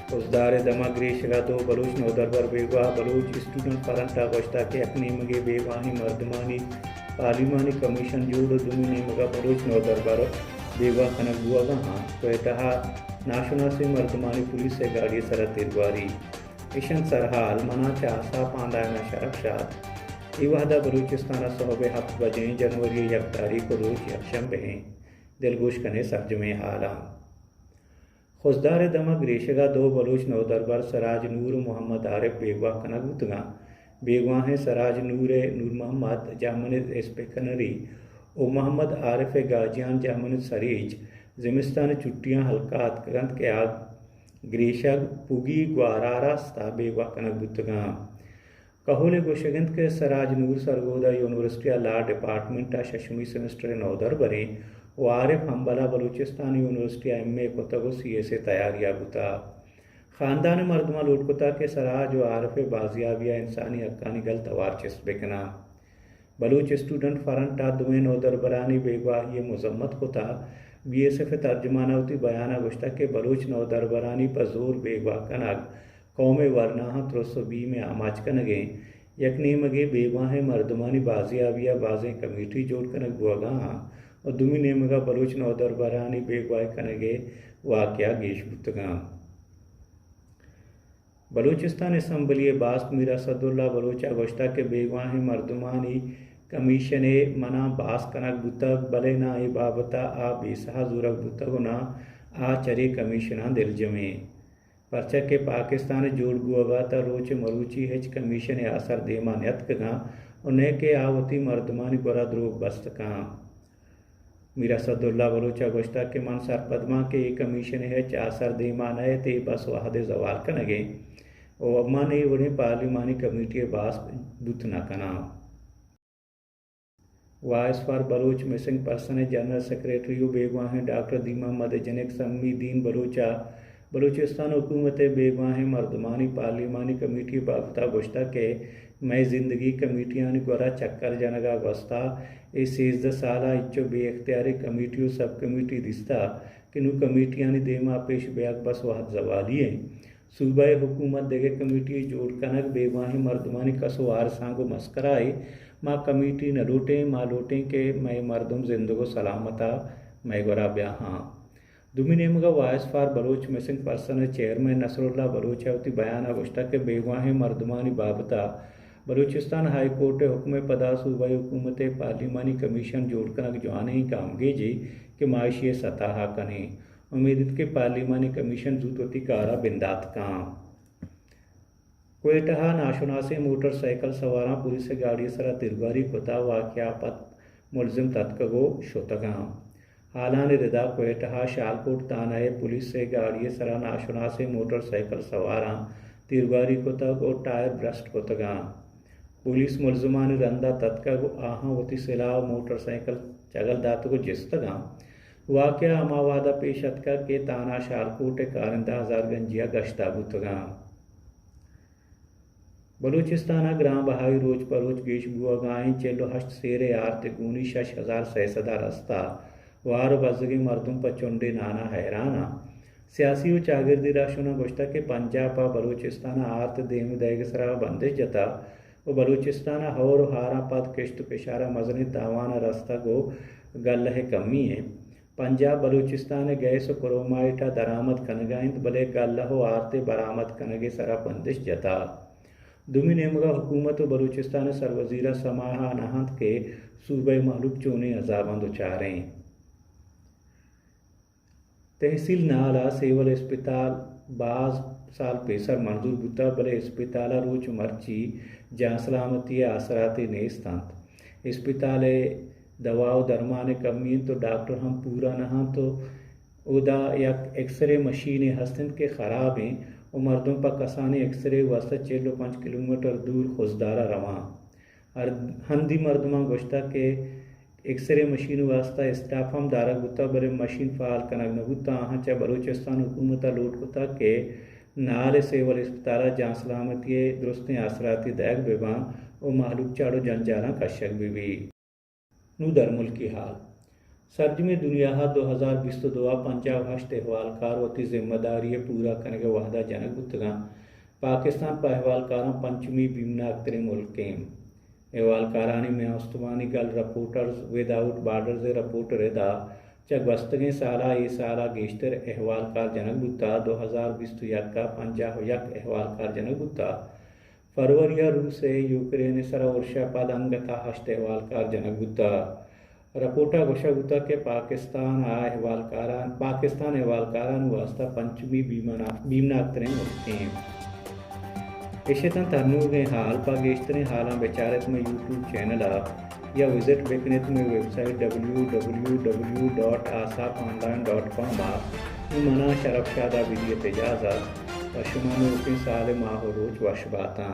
फौजदार दमा ग्रीशगा दो बलूच नौदरबर बेगवा बलूच स्टूडेंट फरंटा गोश्ता के अपनी मगे बेगवाही मर्दमानी पार्लिमानी कमीशन जोड़ दुमिनी मगा बलूच नौदरबर बेगवा कनक बुआगा हाँ कोयटहा नाशुना से मर्दमानी पुलिस से गाड़ी सर तिरवारी इशन सरहाल मना चासा पांदायना शरफशात इवादा बलूचिस्तान सोहबे हफ्त बजे जनवरी 1 तारीख को रोज यकशंबे दिलगोश कने सरजमे आलम खुजदार दमक रेशगा दो बलूच नौदरबार सराज नूर मोहम्मद आरिफ बेगवा कनगुतगा बेगवा हैं सराज नूर मोहम्मद जामन एस्पेकनरी ओ मोहम्मद आरिफ गाजियान जामन सरीज जिमिस्तान चुट्टियाँ हल्कात ग्रंथ के आग ग्रीशग पुगी ग्वारारास्ता बेगवा कनगुतगा कहोले गोशगंत के Siraj Noor Sargodha university law department शशमी सेमेस्टर नौदर बरे वो आरिफ हम्बला बलूचिस्तान यूनिवर्सिटी MA कोतगो CA से तैयारियां गुता ख़ानदान मर्दमा लूटकुता के सराज व आरिफ बाजियाबिया इंसानी हक्कानी गल तवार चिस्बेकना बलूच स्टूडेंट फरंटा दुमे नौदर बरानी बेगवा ये मजम्मत कुता BSF तर्जमानावती बयाना गुश्ता के बलूच नौदर बरानी पर जोर बेगवा कनग कौम वरना 320 में आमाज कनगे यकनी मगे बेगवा है मर्दमानी बाजियाबिया बाजें कमेटी जोड़ कनक बुआगा और दुमी नेमगा बलूच नौदर बरानी बेगवाय कनगे वाक़या गेश बुतगा बलूचिस्तान असम्बली बास्त मीरा सदुल्ला बलूचा गोश्ता के बेगवाही मर्दमानी कमीशन मना बास कनक बुतक बले ना ए बाबता आ बेसहा जुरक बुतक ना आ चरे कमीशना दिल जमे परचा के पाकिस्तान जोड़ गुआगा ता रोच मरूची हेच कमीशन असर देमा नतकगा उन्हें के आवती मर्दमानी बरा द्रोग बस्तका मीरा सदुल्ला बलूचा गोश्ता के मन सर पदमा के कमीशन है चासर देमा नए ते बस वाहदे जवाल कनगे और अम्मा ने उन्हें पार्लिमानी कमेटी बास बुतना कना voice for Baloch missing person general secretary बेगवा हैं डॉक्टर दीमा मदजनिक सम्मी दीन बलूचा बलूचिस्तान हुकूमत बेगवा हैं मर्दमानी पार्लिमानी कमेटी बाबता गोश्ता के मैं ज़िंदगी कमेटियां गोरा चक्कर जनगा वस्ता ए 16 साला इच्चो बेख्तियारी कमेटियों सब कमेटी दिस्ता किनु कमेटियां देमा पेश बेग बस वाहद जवालिए सूबाई हुकूमत देगे कमेटी जोड़ कनक बेगवाही मर्दमानी कसवार सांगो मस्कराए माँ कमेटी न लूटें माँ लूटें के मैं मर्दम जिंदगो सलामता मैं गोरा ब्याहाँ दुमी नेमगा voice for Baloch missing person chairman Nasrullah बलूचावती बयान अगुश्ता के बेगवाही मर्दमानी बाबता बलूचिस्तान हाई कोर्ट हुक्म पदा सूबाई हुकूमत पार्लिमानी कमीशन जोड़ कनक जवान ही काम गेजी के मायशी सतह कने उम्मीद के पार्लिमानी कमीशन जूतोती कारा बिंदात काम कोयटहा नाशुनासे मोटरसाइकिल सवारा पुलिस गाड़ी सरा तिरबारी कोता वाक़या पत मुलजिम तत्कगो शोतगा हालान रिदा कोयटहा शालकोट तानाए पुलिस से गाड़ी सरा नाशुनासे मोटरसाइकिल सवारा तिरबारी कोता को टायर ब्रस्ट कोतगा पुलिस मुलजमान रंदा तत्कगो आहा वती सिलाव मोटरसाइकिल चगल दात को जिस्तगा वाक़या अमावादा पेशतका के ताना शालकोट कारिंदा हजार गंजिया गश्ता बुतगा बलूचिस्ताना ग्राम बहाई रोज परोज गेश बुआ गाएं चेलो हश्त सेरे आरते गूनी 6000 रस्ता वार बजगी मर्दुम पचुंडे नाना हैराना सियासी व चागिरदी राशुना गोश्ता के पंजाबा बलूचिस्ताना आर्त देम दैगसरा बंदिश जता वो बलूचिस्ताना हौर हारा पद किश्त पेशारा मजनी दावाना रास्ता को गल है कमी है पंजाब बलूचिस्तान गैस क्रोमाइटा दरामद कनगाइंद भले गल हो आरते बरामद कनगे सरा बंदिश जता दुमी नेमगा हुकूमत बलूचिस्तान सरवजीरा समाहा नहत के सूबे महलूक चोने अजाबंद उचारे तहसील नाला सेवल अस्पताल बाज साल पेसर मंजूर बुता बले अस्पताल रोच मर्ची जहाँ सलामती आसराती नेस्तांत अस्पताल दवाओ दरमान कमी तो डॉक्टर हम पूरा नहा तो उदा या एक्सरे मशीनें हस्तन के ख़राब हैं और मर्दों पर कसाने एक्सरे वस्ता 5 किलोमीटर दूर खुजदारा रवा और हंदी मर्दमा गोश्ता के एक्सरे मशीन वास्ता स्टाफ हम दारा गुता बरे मशीन फाल कनक नगुता हाँ चाहे बलूचिस्तान हुकूमत लोट गुता के नाले सेवल अस्पताल जहाँ सलामती दुरुस्तें आसराती दैग बेबा और मालूक चाड़ो जनजारा कशक बीबी नू दरमुल की हाल सर्जमी दुनिया 2022 पंजाब हश्त अहवालकार वती जिम्मेदारी पूरा करने के वादा जनक गुत्तगा पाकिस्तान पर अहवालकारों पंचमी बीमना अख्तरे मुल्कें अहवालकारानी में उस्तमानी गल रिपोर्टर्स विदाउट बार्डर रिपोर्टर दा चगवस्तगें साला ये साला गेश्तर अहवालकार जनक गुत्ता 2021 का 51 अहवालकार जनक गुत्ता फरवरी रूस से यूक्रेन सर वर्षा पदंगता हश्त अहवालकार जनक गुत्ता रिपोर्टा गोशा के पाकिस्तान अहवालकारान वास्ता पंचमी बीमना अख्तरें मुल्कें इशतन तरनूगे हाल पागेश्तरें हालां बेचारत में यूट्यूब चैनल या विजिट बेकनेत में वेबसाइट www.asaponline.com मना शरफ शादा विदियत इजाज़त व शुमानो के साल माह रोज वशबाता।